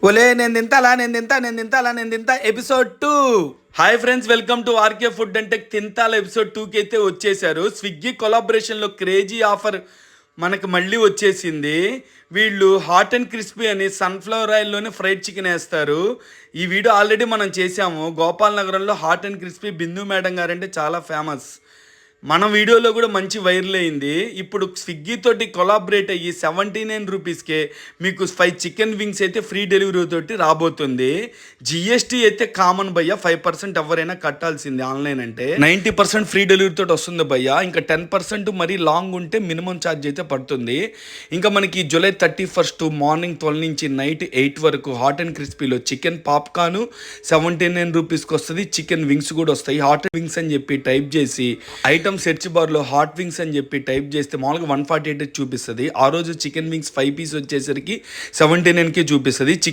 ఒలే నేను తింటా episode 2. Hi friends, welcome to RK food and tech. తింటాల ఎపిసోడ్ 2కి అయితే వచ్చేసారు. స్విగ్గీ కొలాబరేషన్లో క్రేజీ ఆఫర్ మనకు మళ్ళీ వచ్చేసింది. వీళ్ళు హాట్ అండ్ క్రిస్పీ అని సన్ఫ్లవర్ ఆయిల్లోనే ఫ్రైడ్ చికెన్ వేస్తారు. ఈ వీడియో ఆల్రెడీ మనం చేసాము. గోపాల్ నగరంలో hot and crispy Bindu madam guarantee చాలా ఫేమస్. మన వీడియోలో కూడా మంచి వైరల్ అయింది. ఇప్పుడు స్విగ్గీ తోటి కొలాబరేట్ అయ్యి 79 రూపీస్కే మీకు 5 చికెన్ వింగ్స్ అయితే ఫ్రీ డెలివరీ తోటి రాబోతుంది. జిఎస్టీ అయితే కామన్ భయ్య, 5% ఎవరైనా కట్టాల్సింది. ఆన్లైన్ అంటే 90% ఫ్రీ డెలివరీ తోటి వస్తుంది భయ్య. ఇంకా 10% మరీ లాంగ్ ఉంటే మినిమం ఛార్జ్ అయితే పడుతుంది. ఇంకా మనకి జూలై 31 మార్నింగ్ 12 నుంచి నైట్ 8 వరకు హాట్ అండ్ క్రిస్పీలో చికెన్ పాప్కార్న్ 79 రూపీస్కి వస్తుంది. చికెన్ వింగ్స్ కూడా వస్తాయి. హాట్ వింగ్స్ అని చెప్పి టైప్ చేసి ఐటమ్ సెర్చ్ బార్లో హాట్ వింగ్స్ అని చెప్పి టైప్ చేస్తే మామూలుగా 148 చూపిస్తుంది. ఆ రోజు చికెన్ వింగ్స్ 5 పీస్ వచ్చేసరికి 79కి చూపిస్తుంది. చికెన్